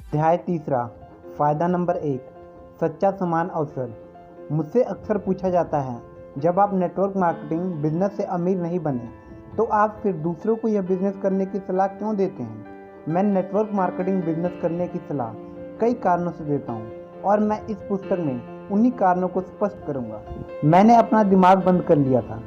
अध्याय तीसरा। फ़ायदा नंबर 1, सच्चा समान अवसर। मुझसे अक्सर पूछा जाता है, जब आप नेटवर्क मार्केटिंग बिजनेस से अमीर नहीं बने तो आप फिर दूसरों को यह बिजनेस करने की सलाह क्यों देते हैं। मैं नेटवर्क मार्केटिंग बिजनेस करने की सलाह कई कारणों से देता हूँ और मैं इस पुस्तक में उन्हीं कारणों को स्पष्ट करूँगा। मैंने अपना दिमाग बंद कर लिया था।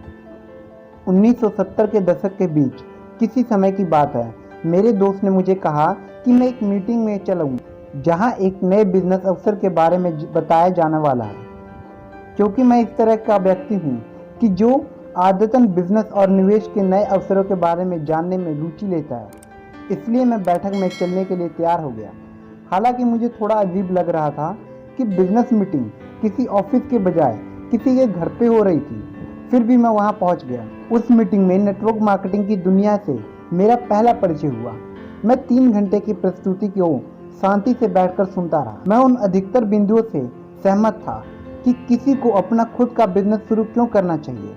1970 के दशक के बीच किसी समय की बात है। मेरे दोस्त ने मुझे कहा कि मैं एक मीटिंग में चलूँ जहां एक नए बिजनेस अवसर के बारे में बताया जाने वाला है। क्योंकि मैं इस तरह का व्यक्ति हूं कि जो आदतन बिजनेस और निवेश के नए अवसरों के बारे में जानने में रुचि लेता है, इसलिए मैं बैठक में चलने के लिए तैयार हो गया। हालांकि मुझे थोड़ा अजीब लग रहा था कि बिजनेस मीटिंग किसी ऑफिस के बजाय किसी के घर पे हो रही थी, फिर भी मैं वहां पहुंच गया। उस मीटिंग में नेटवर्क मार्केटिंग की दुनिया से मेरा पहला परिचय हुआ। मैं 3 घंटे की प्रस्तुति को शांति से बैठकर सुनता रहा। मैं उन अधिकतर बिंदुओं से सहमत था कि किसी को अपना खुद का बिजनेस शुरू क्यों करना चाहिए।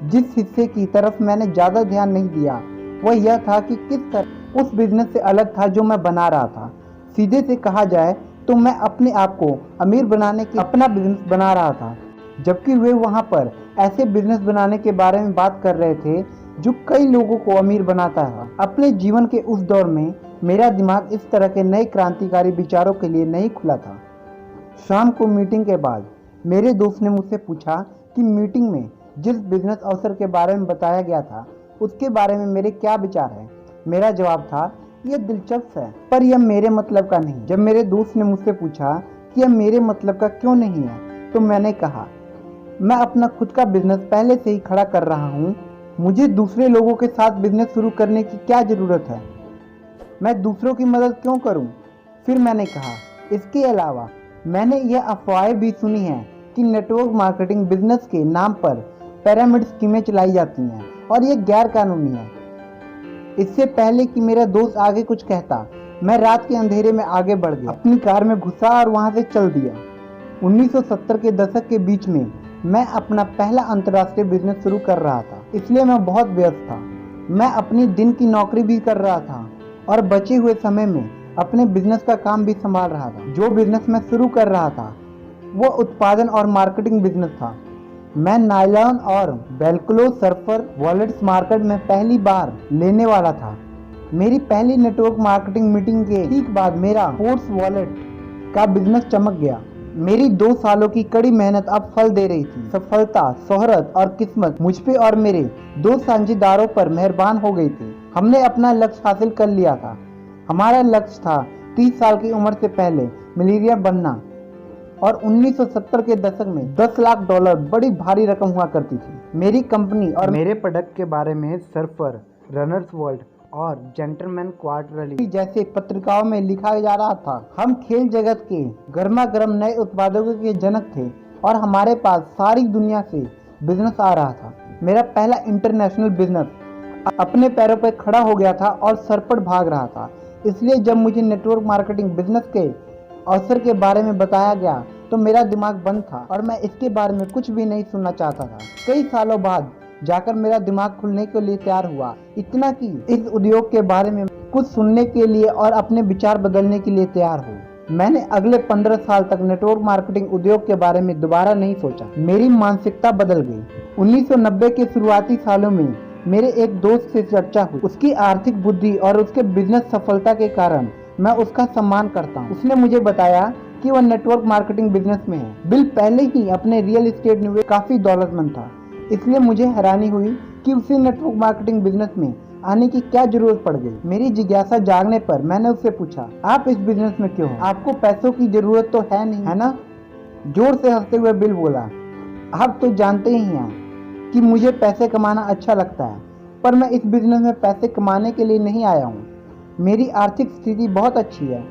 जिस हिस्से की तरफ मैंने ज़्यादा ध्यान नहीं दिया वह यह था कि किस तरह उस बिजनेस से अलग था जो मैं बना रहा था। सीधे से कहा जाए तो मैं अपने आप को अमीर बनाने के अपना बिजनेस बना रहा था, जबकि वे वहाँ पर ऐसे बिजनेस बनाने के बारे में बात कर रहे थे जो कई लोगों को अमीर बनाता है। अपने जीवन के उस दौर में मेरा दिमाग इस तरह के नए क्रांतिकारी विचारों के लिए नहीं खुला था। शाम को मीटिंग के बाद मेरे दोस्त ने मुझसे पूछा कि मीटिंग में जिस बिजनेस अवसर के बारे में बताया गया था उसके बारे में मेरे क्या विचार हैं। मेरा जवाब था, यह दिलचस्प है पर यह मेरे मतलब का नहीं। जब मेरे दोस्त ने मुझसे पूछा कि यह मेरे मतलब का क्यों नहीं है तो मैंने कहा, मैं अपना खुद का बिजनेस पहले से ही खड़ा कर रहा हूँ। मुझे दूसरे लोगों के साथ बिजनेस शुरू करने की क्या ज़रूरत है। मैं दूसरों की मदद क्यों करूं? फिर मैंने कहा, इसके अलावा मैंने यह अफवाहें भी सुनी हैं कि नेटवर्क मार्केटिंग बिजनेस के नाम पर पिरामिड स्कीमें चलाई जाती हैं और यह गैर कानूनी है। इससे पहले कि मेरा दोस्त आगे कुछ कहता, मैं रात के अंधेरे में आगे बढ़ गया, अपनी कार में घुसा और वहां से चल दिया। 1970 के दशक के बीच में मैं अपना पहला अंतर्राष्ट्रीय बिजनेस शुरू कर रहा था, इसलिए मैं बहुत व्यस्त था। मैं अपनी दिन की नौकरी भी कर रहा था और बचे हुए समय में अपने बिजनेस का काम भी संभाल रहा था। जो बिजनेस मैं शुरू कर रहा था वो उत्पादन और मार्केटिंग बिजनेस था। मैं नायलॉन और वेल्क्रो सर्फर वॉलेट्स मार्केट में पहली बार लेने वाला था। मेरी पहली नेटवर्क मार्केटिंग मीटिंग के ठीक बाद मेरा स्पोर्ट्स वॉलेट का बिजनेस चमक गया। मेरी 2 सालों की कड़ी मेहनत अब फल दे रही थी। सफलता, शोहरत और किस्मत मुझ पे और मेरे 2 साझेदारों पर मेहरबान हो गई थी। हमने अपना लक्ष्य हासिल कर लिया था। हमारा लक्ष्य था 30 साल की उम्र से पहले मिलियनेयर बनना और 1970 के दशक में $10 लाख बड़ी भारी रकम हुआ करती थी। मेरी कंपनी और मेरे प्रोडक्ट के बारे में सर्फर, रनर्स वर्ल्ड और जेंटलमैन क्वार्टरली जैसे पत्रिकाओं में लिखा जा रहा था। हम खेल जगत के गर्मा गर्म नए उत्पादों के जनक थे और हमारे पास सारी दुनिया से बिजनेस आ रहा था। मेरा पहला इंटरनेशनल बिजनेस अपने पैरों पर खड़ा हो गया था और सरपट भाग रहा था। इसलिए जब मुझे नेटवर्क मार्केटिंग बिजनेस के अवसर के बारे में बताया गया तो मेरा दिमाग बंद था और मैं इसके बारे में कुछ भी नहीं सुनना चाहता था। कई सालों बाद जाकर मेरा दिमाग खुलने के लिए तैयार हुआ, इतना कि इस उद्योग के बारे में कुछ सुनने के लिए और अपने विचार बदलने के लिए तैयार हो। मैंने अगले 15 साल तक नेटवर्क मार्केटिंग उद्योग के बारे में दोबारा नहीं सोचा। मेरी मानसिकता बदल गई। 1990 के शुरुआती सालों में मेरे एक दोस्त से चर्चा हुई। उसकी आर्थिक बुद्धि और उसके बिजनेस सफलता के कारण मैं उसका सम्मान करता हूँ। उसने मुझे बताया कि वह नेटवर्क मार्केटिंग बिजनेस में है। बिल पहले ही अपने रियल एस्टेट निवेश काफी दौलतमंद था, इसलिए मुझे हैरानी हुई कि उसे नेटवर्क मार्केटिंग बिजनेस में आने की क्या जरूरत पड़ गई। मेरी जिज्ञासा जागने पर मैंने उससे पूछा, आप इस बिजनेस में क्यों हैं? आपको पैसों की जरूरत तो है नहीं, है ना? जोर से हंसते हुए बिल बोला, आप तो जानते ही हैं कि मुझे पैसे कमाना अच्छा लगता है, पर मैं इस बिजनेस में पैसे कमाने के लिए नहीं आया हूँ। मेरी आर्थिक स्थिति बहुत अच्छी है।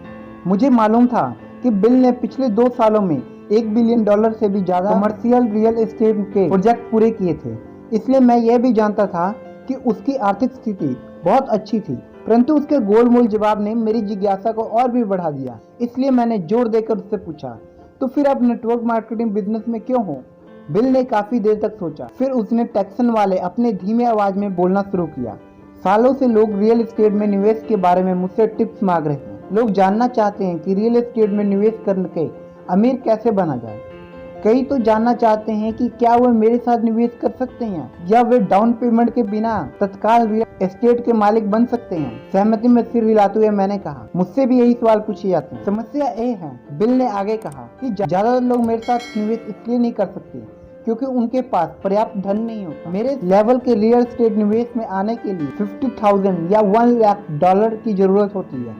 मुझे मालूम था कि बिल ने पिछले 2 सालों में $1 बिलियन से भी ज्यादा कमर्शियल रियल एस्टेट के प्रोजेक्ट पूरे किए थे। इसलिए मैं यह भी जानता था कि उसकी आर्थिक स्थिति बहुत अच्छी थी, परंतु उसके गोलमोल जवाब ने मेरी जिज्ञासा को और भी बढ़ा दिया। इसलिए मैंने जोर देकर उससे पूछा, तो फिर आप नेटवर्क मार्केटिंग बिजनेस में क्यों हो? बिल ने काफी देर तक सोचा, फिर उसने टेक्सन वाले अपने धीमे आवाज में बोलना शुरू किया, सालों से लोग रियल एस्टेट में निवेश के बारे में मुझसे टिप्स मांग रहे हैं, लोग जानना चाहते हैं कि रियल एस्टेट में निवेश करके अमीर कैसे बना जाए। कई तो जानना चाहते हैं कि क्या वे मेरे साथ निवेश कर सकते हैं या वे डाउन पेमेंट के बिना तत्काल रियल एस्टेट के मालिक बन सकते हैं। सहमति में सिर हिलाते हुए मैंने कहा, मुझसे भी यही सवाल पूछे जाते हैं। समस्या ये है, बिल ने आगे कहा, कि ज्यादा लोग मेरे साथ निवेश इसलिए नहीं कर सकते क्योंकि उनके पास पर्याप्त धन नहीं होता। मेरे लेवल के रियल एस्टेट निवेश में आने के लिए 50,000 या $1,00,000 की जरूरत होती है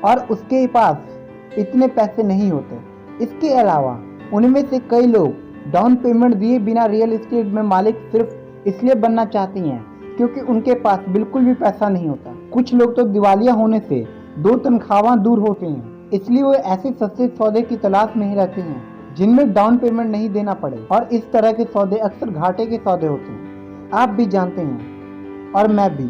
और उसके पास इतने पैसे नहीं होते। इसके अलावा उनमें से कई लोग डाउन पेमेंट दिए बिना रियल एस्टेट में मालिक सिर्फ इसलिए बनना चाहती हैं क्योंकि उनके पास बिल्कुल भी पैसा नहीं होता। कुछ लोग तो दिवालिया होने से 2 तनख्वाह दूर होते हैं, इसलिए वे ऐसे सस्ते सौदे की तलाश में ही रहते हैं जिनमें डाउन पेमेंट नहीं देना पड़े, और इस तरह के सौदे अक्सर घाटे के सौदे होते हैं। आप भी जानते हैं और मैं भी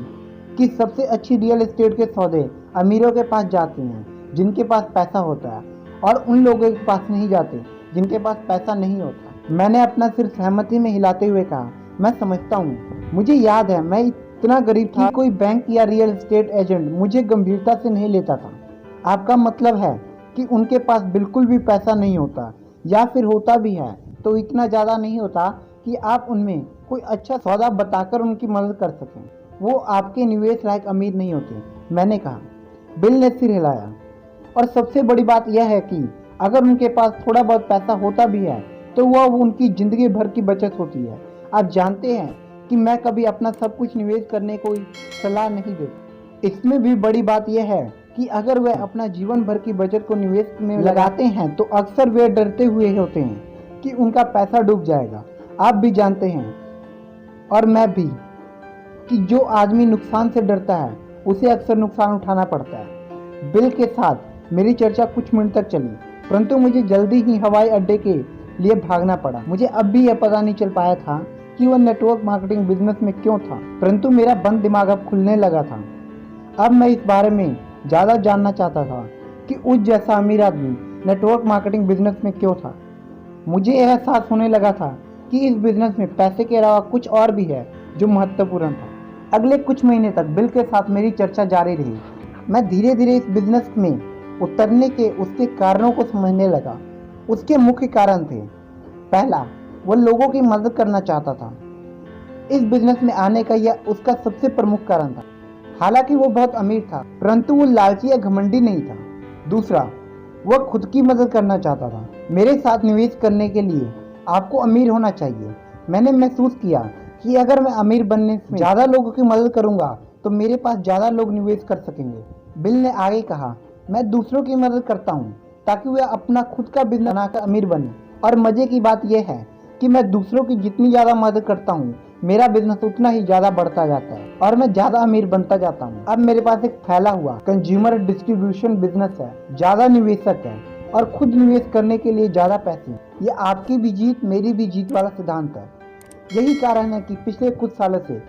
कि सबसे अच्छी रियल एस्टेट के सौदे अमीरों के पास जाते हैं जिनके पास पैसा होता है, और उन लोगों के पास नहीं जाते जिनके पास पैसा नहीं होता। मैंने अपना सिर सहमति में हिलाते हुए कहा, मैं समझता हूँ। मुझे याद है मैं इतना गरीब था कि कोई बैंक या रियल एस्टेट एजेंट मुझे गंभीरता से नहीं लेता था। आपका मतलब है कि उनके पास बिल्कुल भी पैसा नहीं होता, या फिर होता भी है तो इतना ज़्यादा नहीं होता कि आप उनमें कोई अच्छा सौदा बताकर उनकी मदद कर सकें। वो आपके निवेश लायक अमीर नहीं होते, मैंने कहा। बिल ने सिर हिलाया, और सबसे बड़ी बात यह है कि अगर उनके पास थोड़ा बहुत पैसा होता भी है तो वह उनकी ज़िंदगी भर की बचत होती है। आप जानते हैं कि मैं कभी अपना सब कुछ निवेश करने को सलाह नहीं देता। इसमें भी बड़ी बात यह है कि अगर वे अपना जीवन भर की बचत को निवेश में लगाते हैं तो अक्सर वे डरते हुए होते हैं कि उनका पैसा डूब जाएगा। आप भी जानते हैं और मैं भी कि जो आदमी नुकसान से डरता है उसे अक्सर नुकसान उठाना पड़ता है। बिल के साथ मेरी चर्चा कुछ मिनट तक चली, परंतु मुझे जल्दी ही हवाई अड्डे के लिए भागना पड़ा। मुझे अब भी यह पता नहीं चल पाया था कि वह नेटवर्क मार्केटिंग बिजनेस में क्यों था, परंतु मेरा बंद दिमाग अब खुलने लगा था। अब मैं इस बारे में ज़्यादा जानना चाहता था कि उस जैसा अमीर आदमी नेटवर्क मार्केटिंग बिजनेस में क्यों था। मुझे यह एहसास होने लगा था कि इस बिजनेस में पैसे के अलावा कुछ और भी है जो महत्वपूर्ण था। अगले कुछ महीने तक बिल के साथ मेरी चर्चा जारी रही। मैं धीरे धीरे इस बिजनेस में उतरने के उसके कारणों को समझने लगा। उसके मुख्य कारण थे, पहला, वह लोगों की मदद करना चाहता था। इस बिजनेस में आने का यह उसका सबसे प्रमुख कारण था। हालांकि वो बहुत अमीर था, परंतु वो लालची या घमंडी नहीं था। दूसरा, वह खुद की मदद करना चाहता था। मेरे साथ निवेश करने के लिए आपको अमीर होना चाहिए। मैंने महसूस किया कि अगर मैं अमीर बनने में ज़्यादा लोगों की मदद करूंगा तो मेरे पास ज़्यादा लोग निवेश कर सकेंगे। बिल ने आगे कहा, मैं दूसरों की मदद करता हूँ ताकि वे अपना खुद का बिजनेस बनाकर अमीर बने, और मज़े की बात यह है कि मैं दूसरों की जितनी ज़्यादा मदद करता हूँ मेरा बिजनेस उतना ही ज़्यादा बढ़ता जाता है और मैं ज़्यादा अमीर बनता जाता हूँ। अब मेरे पास एक फैला हुआ कंज्यूमर डिस्ट्रीब्यूशन बिजनेस है, ज़्यादा निवेशक है और खुद निवेश करने के लिए ज़्यादा पैसे। ये आपकी भी जीत मेरी भी जीत वाला सिद्धांत है। यही कारण है कि पिछले कुछ सालों से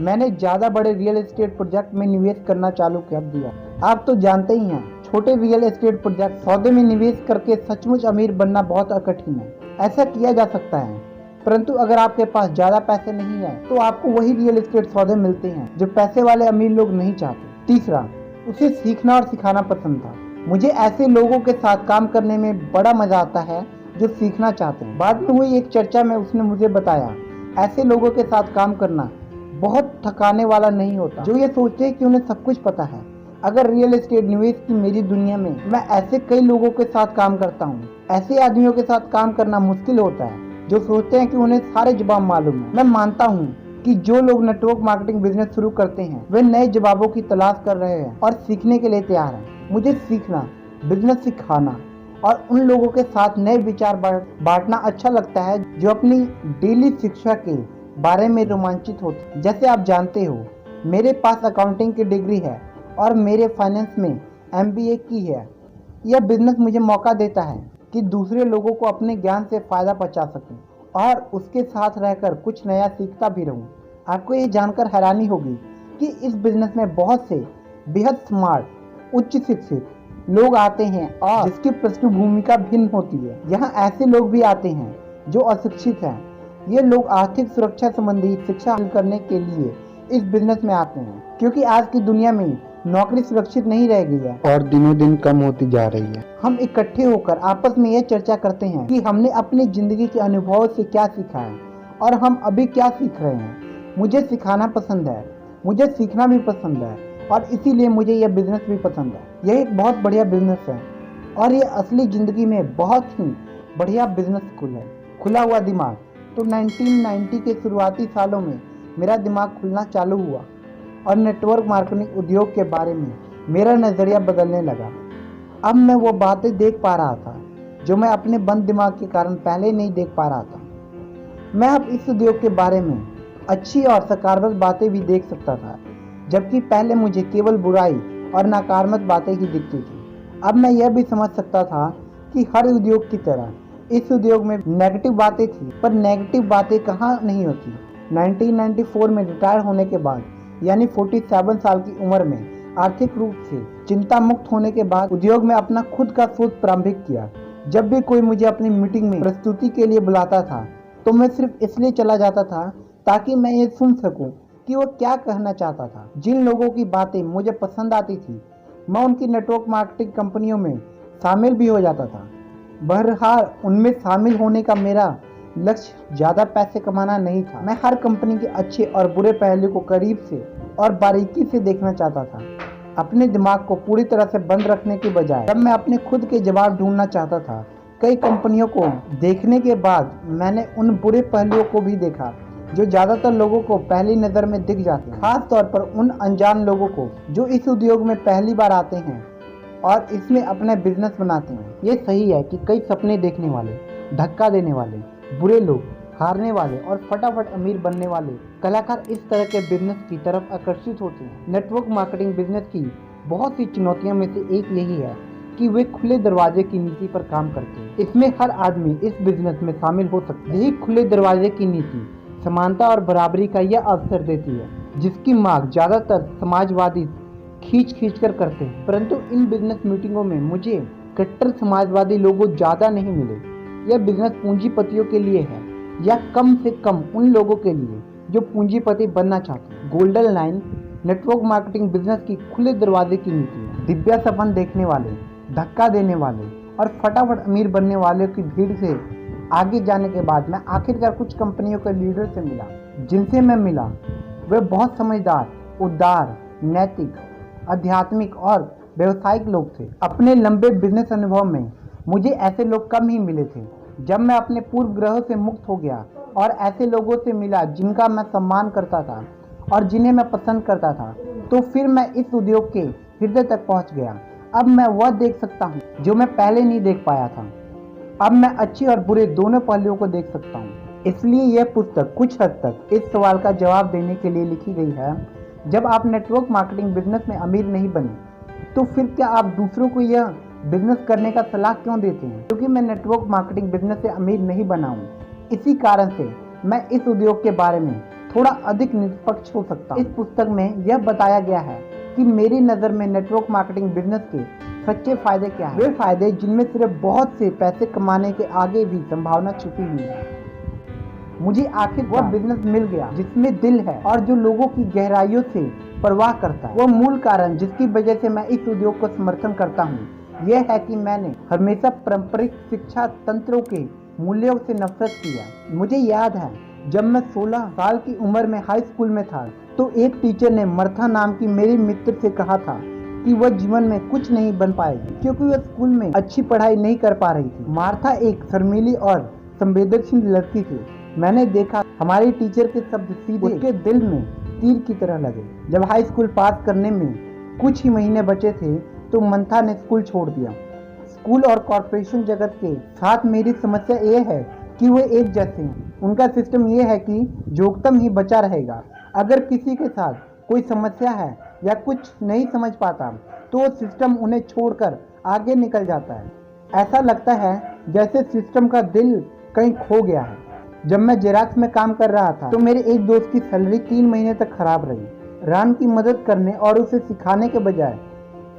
मैंने ज़्यादा बड़े रियल एस्टेट प्रोजेक्ट में निवेश करना चालू कर दिया। आप तो जानते ही हैं, छोटे रियल एस्टेट प्रोजेक्ट सौदे में निवेश करके सचमुच अमीर बनना बहुत कठिन है। ऐसा किया जा सकता है, परंतु अगर आपके पास ज़्यादा पैसे नहीं है तो आपको वही रियल एस्टेट सौदे मिलते हैं जो पैसे वाले अमीर लोग नहीं चाहते। तीसरा, उसे सीखना और सिखाना पसंद था। मुझे ऐसे लोगों के साथ काम करने में बड़ा मजा आता है जो सीखना चाहते हैं। बाद में हुई एक चर्चा में उसने मुझे बताया, ऐसे लोगों के साथ काम करना बहुत थकाने वाला नहीं होता जो ये सोचते हैं कि उन्हें सब कुछ पता है। अगर रियल एस्टेट निवेश की मेरी दुनिया में मैं ऐसे कई लोगों के साथ काम करता हूँ। ऐसे आदमियों के साथ काम करना मुश्किल होता है जो सोचते हैं कि उन्हें सारे जवाब मालूम है। मैं मानता हूँ कि जो लोग नेटवर्क मार्केटिंग बिजनेस शुरू करते हैं वे नए जवाबों की तलाश कर रहे हैं और सीखने के लिए तैयार हैं। मुझे सीखना, बिजनेस सिखाना और उन लोगों के साथ नए विचार बांटना अच्छा लगता है जो अपनी डेली शिक्षा के बारे में रोमांचित होते। जैसे आप जानते हो, मेरे पास अकाउंटिंग की डिग्री है और मेरे फाइनेंस में MBA की है। यह बिजनेस मुझे मौका देता है कि दूसरे लोगों को अपने ज्ञान से फ़ायदा पहुंचा सकूं और उसके साथ रहकर कुछ नया सीखता भी रहूं। आपको ये जानकर हैरानी होगी कि इस बिजनेस में बहुत से बेहद स्मार्ट, उच्च शिक्षित लोग आते हैं और जिसकी पृष्ठभूमि का भिन्न होती है। यहाँ ऐसे लोग भी आते हैं जो अशिक्षित हैं। ये लोग आर्थिक सुरक्षा संबंधी शिक्षा हासिल करने के लिए इस बिजनेस में आते हैं, क्योंकि आज की दुनिया में नौकरी सुरक्षित नहीं रह गई है और दिनों दिन कम होती जा रही है। हम इकट्ठे होकर आपस में यह चर्चा करते हैं कि हमने अपनी जिंदगी के अनुभवों से क्या सीखा है और हम अभी क्या सीख रहे हैं। मुझे सिखाना पसंद है, मुझे सीखना भी पसंद है और इसीलिए मुझे यह बिजनेस भी पसंद है। यह एक बहुत बढ़िया बिजनेस है और यह असली ज़िंदगी में बहुत ही बढ़िया बिजनेस स्कूल है। खुला हुआ दिमाग। तो 1990 के शुरुआती सालों में मेरा दिमाग खुलना चालू हुआ और नेटवर्क मार्केटिंग उद्योग के बारे में मेरा नज़रिया बदलने लगा। अब मैं वो बातें देख पा रहा था जो मैं अपने बंद दिमाग के कारण पहले नहीं देख पा रहा था। मैं अब इस उद्योग के बारे में अच्छी और सकारात्मक बातें भी देख सकता था, जबकि पहले मुझे केवल बुराई और नकारात्मक बातें ही दिखती थी। अब मैं यह भी समझ सकता था कि हर उद्योग की तरह इस उद्योग में नेगेटिव बातें थी, पर नेगेटिव बातें कहाँ नहीं होती। 1994 में रिटायर होने के बाद, यानी 47 साल की उम्र में आर्थिक रूप से चिंता मुक्त होने के बाद उद्योग में अपना खुद का शोध प्रारंभिक किया। जब भी कोई मुझे अपनी मीटिंग में प्रस्तुति के लिए बुलाता था तो मैं सिर्फ इसलिए चला जाता था ताकि मैं ये सुन सकूं कि वो क्या कहना चाहता था। जिन लोगों की बातें मुझे पसंद आती थी मैं उनकी नेटवर्क मार्केटिंग कंपनियों में शामिल भी हो जाता था। बहरहाल उनमें शामिल होने का मेरा लक्ष्य ज़्यादा पैसे कमाना नहीं था। मैं हर कंपनी के अच्छे और बुरे पहलू को करीब से और बारीकी से देखना चाहता था। अपने दिमाग को पूरी तरह से बंद रखने के बजाय जब मैं अपने खुद के जवाब ढूंढना चाहता था, कई कंपनियों को देखने के बाद मैंने उन बुरे पहलुओं को भी देखा जो ज़्यादातर लोगों को पहली नज़र में दिख जाते हैं, खास तौर पर उन अनजान लोगों को जो इस उद्योग में पहली बार आते हैं और इसमें अपना बिजनेस बनाते हैं। ये सही है कि कई सपने देखने वाले, धक्का देने वाले, बुरे लोग, हारने वाले और फटाफट अमीर बनने वाले कलाकार इस तरह के बिजनेस की तरफ आकर्षित होते हैं। नेटवर्क मार्केटिंग बिजनेस की बहुत सी चुनौतियों में से एक यही है कि वे खुले दरवाजे की नीति पर काम करते हैं। इसमें हर आदमी इस बिजनेस में शामिल हो सकता है। यही खुले दरवाजे की नीति समानता और बराबरी का यह अवसर देती है, जिसकी मांग ज़्यादातर समाजवादी खींच कर करते हैं। परंतु इन बिजनेस मीटिंगों में मुझे कट्टर समाजवादी लोगों ज़्यादा नहीं मिले। यह बिजनेस पूंजीपतियों के लिए है, या कम से कम उन लोगों के लिए जो पूंजीपति बनना चाहते हैं। Golden line network marketing business की खुले दरवाजे की नीति है। दिव्या सपन देखने वाले, धक्का देने वाले और फटाफट अमीर बनने वाले की भीड़ से आगे जाने के बाद मैं आखिरकार कुछ कंपनियों के लीडर से मिला। जिनसे मैं मिला वे बहुत समझदार, उदार, नैतिक, आध्यात्मिक और व्यवसायिक लोग थे। अपने लंबे बिजनेस अनुभव में मुझे ऐसे लोग कम ही मिले थे। जब मैं अपने पूर्व ग्रहों से मुक्त हो गया और ऐसे लोगों से मिला जिनका मैं सम्मान करता था और जिन्हें मैं पसंद करता था, तो फिर मैं इस उद्योग के हृदय तक पहुंच गया। अब मैं वह देख सकता हूं जो मैं पहले नहीं देख पाया था। अब मैं अच्छे और बुरे दोनों पहलुओं को देख सकता हूं। इसलिए यह पुस्तक कुछ हद तक इस सवाल का जवाब देने के लिए लिखी गई है, जब आप नेटवर्क मार्केटिंग बिजनेस में अमीर नहीं बने तो फिर क्या आप दूसरों को यह बिजनेस करने का सलाह क्यों देते हैं? क्योंकि मैं नेटवर्क मार्केटिंग बिजनेस से अमीर नहीं बना हूँ, इसी कारण से मैं इस उद्योग के बारे में थोड़ा अधिक निष्पक्ष हो सकता हूँ। इस पुस्तक में यह बताया गया है कि मेरी नज़र में नेटवर्क मार्केटिंग बिजनेस के सच्चे फायदे क्या हैं। वे फायदे जिनमें सिर्फ बहुत से पैसे कमाने के आगे भी संभावना छुपी हुई है। मुझे आखिर वह बिजनेस मिल गया जिसमें दिल है और जो लोगों की गहराइयों से परवाह करता है। वह मूल कारण जिसकी वजह से मैं इस उद्योग को समर्थन करता हूँ यह है कि मैंने हमेशा पारंपरिक शिक्षा तंत्रों के मूल्यों से नफरत किया। मुझे याद है जब मैं 16 साल की उम्र में हाई स्कूल में था तो एक टीचर ने मर्था नाम की मेरी मित्र से कहा था कि वह जीवन में कुछ नहीं बन पाएगी क्योंकि वह स्कूल में अच्छी पढ़ाई नहीं कर पा रही थी। मार्था एक शर्मीली और संवेदनशील लड़की थी। मैंने देखा हमारी टीचर के शब्द सीधे उसके दिल में तीर की तरह लगे। जब हाई स्कूल पास करने में कुछ ही महीने बचे थे तो मंथा ने स्कूल छोड़ दिया। स्कूल और कॉर्पोरेशन जगत के साथ मेरी समस्या ये है कि वे एक जैसे हैं। उनका सिस्टम ये है कि जोखिम ही बचा रहेगा। अगर किसी के साथ कोई समस्या है या कुछ नहीं समझ पाता तो वो सिस्टम उन्हें छोड़कर आगे निकल जाता है। ऐसा लगता है जैसे सिस्टम का दिल कहीं खो गया है। जब मैं जेरॉक्स में काम कर रहा था तो मेरे एक दोस्त की सैलरी 3 महीने तक खराब रही। रान की मदद करने और उसे सिखाने के बजाय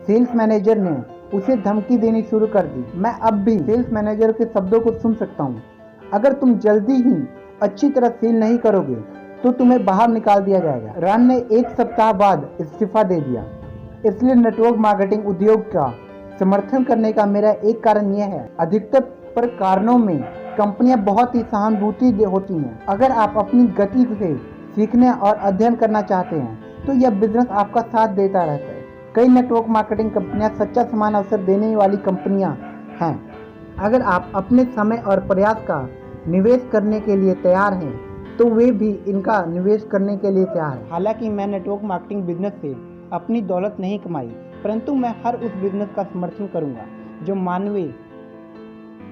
सेल्स मैनेजर ने उसे धमकी देनी शुरू कर दी। मैं अब भी सेल्स मैनेजर के शब्दों को सुन सकता हूँ, अगर तुम जल्दी ही अच्छी तरह सेल नहीं करोगे तो तुम्हें बाहर निकाल दिया जाएगा। रान ने 1 सप्ताह बाद इस्तीफा दे दिया। इसलिए नेटवर्क मार्केटिंग उद्योग का समर्थन करने का मेरा एक कारण यह है, अधिकतर पर कारणों में कंपनियां बहुत ही सहानुभूति होती हैं। अगर आप अपनी गति से सीखने और अध्ययन करना चाहते हैं तो यह बिजनेस आपका साथ देता रहता है। कई नेटवर्क मार्केटिंग कंपनियां सच्चा समान अवसर देने वाली कंपनियां हैं। अगर आप अपने समय और प्रयास का निवेश करने के लिए तैयार हैं तो वे भी इनका निवेश करने के लिए तैयार हैं। हालांकि मैं नेटवर्क मार्केटिंग बिजनेस से अपनी दौलत नहीं कमाई, परंतु मैं हर उस बिजनेस का समर्थन करूंगा जो मानवीय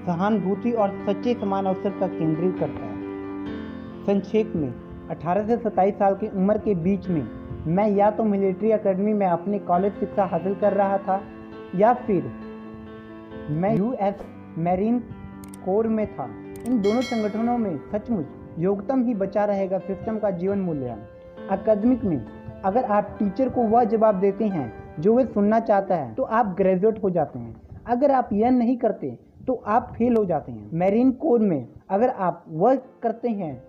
सहानुभूति और सच्चे समान अवसर पर केंद्रित करता है। संक्षेप में 18 से 27 साल की उम्र के बीच में मैं या तो मिलिट्री एकेडमी में अपनी कॉलेज शिक्षा हासिल कर रहा था या फिर मैं यूएस मैरीन कोर में था। इन दोनों संगठनों में सचमुच योग्यतम ही बचा रहेगा सिस्टम का जीवन मूल्य है। अकादमिक में अगर आप टीचर को वह जवाब देते हैं जो वे सुनना चाहता है तो आप ग्रेजुएट हो जाते हैं। अगर आप यह नहीं करते तो आप फेल हो जाते हैं। मैरीन कोर में अगर आप वह करते हैं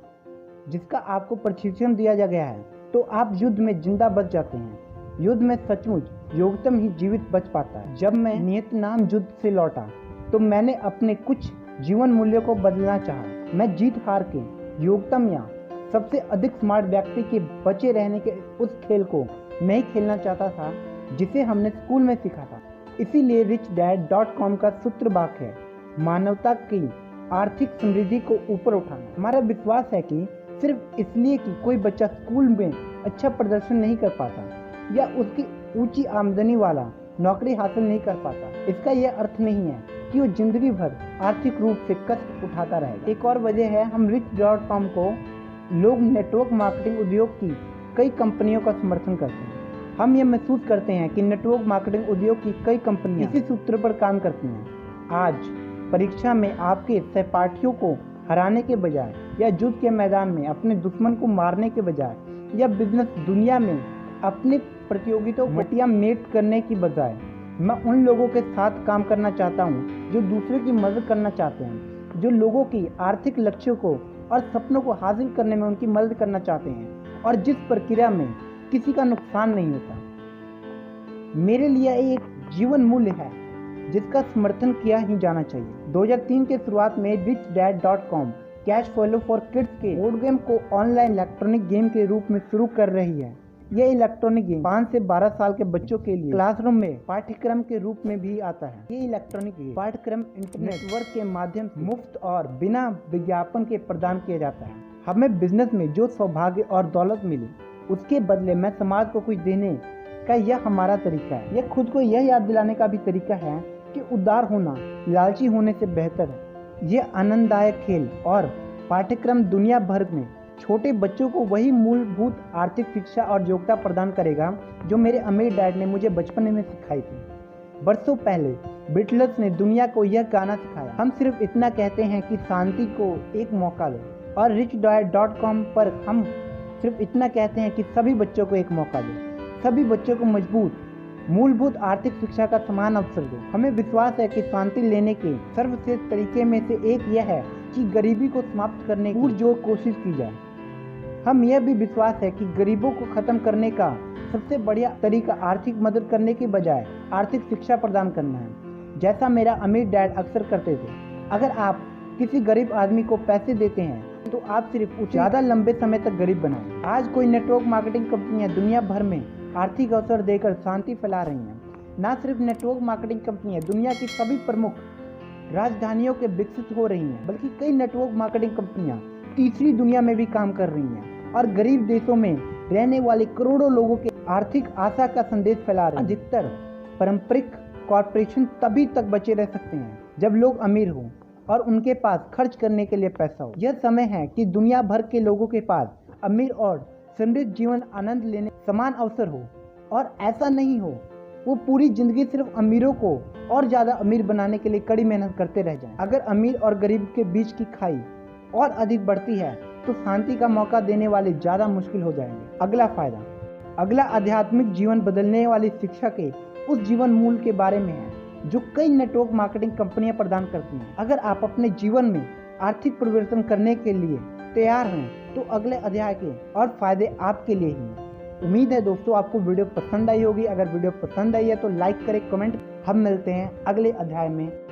जिसका आपको प्रशिक्षण दिया गया है तो आप युद्ध में जिंदा बच जाते हैं। युद्ध में सचमुच योग्यतम ही जीवित बच पाता है। जब मैं वियतनाम युद्ध से लौटा तो मैंने अपने कुछ जीवन मूल्यों को बदलना चाहा। मैं जीत हार के योग्यतम या सबसे अधिक स्मार्ट व्यक्ति के बचे रहने के उस खेल को नहीं खेलना चाहता था जिसे हमने स्कूल में सीखा था। इसीलिए richdad.com का सूत्र वाक्य है, मानवता की आर्थिक समृद्धि को ऊपर उठाना। हमारा विश्वास है कि सिर्फ इसलिए कि कोई बच्चा स्कूल में अच्छा प्रदर्शन नहीं कर पाता या उसकी ऊंची आमदनी वाला नौकरी हासिल नहीं कर पाता, इसका यह अर्थ नहीं है कि वो जिंदगी भर आर्थिक रूप से कष्ट उठाता रहेगा। एक और वजह है, हम rich.com को लोग नेटवर्क मार्केटिंग उद्योग की कई कंपनियों का समर्थन करते हैं। हम यह महसूस करते हैं कि नेटवर्क मार्केटिंग उद्योग की कई कंपनियां इसी सूत्र पर काम करती हैं। आज परीक्षा में आपके सहपाठियों को हराने के बजाय या युद्ध के मैदान में अपने दुश्मन को मारने के बजाय या बिजनेस दुनिया में अपने प्रतियोगियों को मटिया मेट करने की बजाय मैं उन लोगों के साथ काम करना चाहता हूं जो दूसरे की मदद करना चाहते हैं, जो लोगों की आर्थिक लक्ष्यों को और सपनों को हासिल करने में उनकी मदद करना चाहते हैं और जिस प्रक्रिया में किसी का नुकसान नहीं होता। मेरे लिए एक जीवन मूल्य है जिसका समर्थन किया ही जाना चाहिए। 2003 के शुरुआत में richdad.com cash follow for kids के बोर्ड गेम को ऑनलाइन इलेक्ट्रॉनिक गेम के रूप में शुरू कर रही है। यह इलेक्ट्रॉनिक गेम 5 से 12 साल के बच्चों के लिए क्लासरूम में पाठ्यक्रम के रूप में भी आता है। ये इलेक्ट्रॉनिक गेम पाठ्यक्रम इंटरनेटवर्क के माध्यम से मुफ्त और बिना विज्ञापन के प्रदान किया जाता है। हमें बिजनेस में जो सौभाग्य और दौलत मिली उसके बदले में समाज को कुछ देने का यह हमारा तरीका है। यह खुद को यह याद दिलाने का भी तरीका है कि उदार होना लालची होने से बेहतर है। यह आनंददायक खेल और पाठ्यक्रम दुनिया भर में छोटे बच्चों को वही मूलभूत आर्थिक शिक्षा और योग्यता प्रदान करेगा जो मेरे अमीर डैड ने मुझे बचपन में सिखाई थी। बरसों पहले बिटल्स ने दुनिया को यह गाना सिखाया, हम सिर्फ इतना कहते हैं कि शांति को एक मौका दो। और richdad.com पर हम सिर्फ इतना कहते हैं कि सभी बच्चों को एक मौका दो, सभी बच्चों को मजबूत मूलभूत आर्थिक शिक्षा का समान अवसर दो। हमें विश्वास है कि शांति लेने के सर्वश्रेष्ठ तरीके में से एक यह है कि गरीबी को समाप्त करने की पुरजोर कोशिश की जाए। हम यह भी विश्वास है कि गरीबों को खत्म करने का सबसे बढ़िया तरीका आर्थिक मदद करने के बजाय आर्थिक शिक्षा प्रदान करना है, जैसा मेरा अमीर डैड अक्सर करते थे। अगर आप किसी गरीब आदमी को पैसे देते हैं तो आप सिर्फ ज़्यादा लंबे समय तक गरीब बनाएं। आज कोई नेटवर्क मार्केटिंग कंपनियां दुनिया भर में आर्थिक अवसर देकर शांति फैला रही हैं। न सिर्फ नेटवर्क मार्केटिंग कंपनियां दुनिया की सभी प्रमुख राजधानियों के विकसित हो रही हैं, बल्कि कई नेटवर्क मार्केटिंग कंपनियां तीसरी दुनिया में भी काम कर रही हैं और गरीब देशों में रहने वाले करोड़ों लोगों के आर्थिक आशा का संदेश फैला रहे हैं। अधिकतर पारंपरिक कॉरपोरेशन तभी तक बचे रह सकते हैं जब लोग अमीर हों और उनके पास खर्च करने के लिए पैसा हो। यह समय है कि दुनिया भर के लोगों के पास अमीर और समृद्ध जीवन आनंद लेने समान अवसर हो, और ऐसा नहीं हो वो पूरी जिंदगी सिर्फ अमीरों को और ज़्यादा अमीर बनाने के लिए कड़ी मेहनत करते रह जाएं। अगर अमीर और गरीब के बीच की खाई और अधिक बढ़ती है तो शांति का मौका देने वाले ज़्यादा मुश्किल हो जाएंगे। अगला फायदा, अगला आध्यात्मिक जीवन बदलने वाली शिक्षा के उस जीवन मूल के बारे में है जो कई नेटवर्क मार्केटिंग कंपनियां प्रदान करती हैं। अगर आप अपने जीवन में आर्थिक परिवर्तन करने के लिए तैयार हैं तो अगले अध्याय के और फायदे आपके लिए ही हैं। उम्मीद है दोस्तों आपको वीडियो पसंद आई होगी। अगर वीडियो पसंद आई है तो लाइक करें, कमेंट। हम मिलते हैं अगले अध्याय में।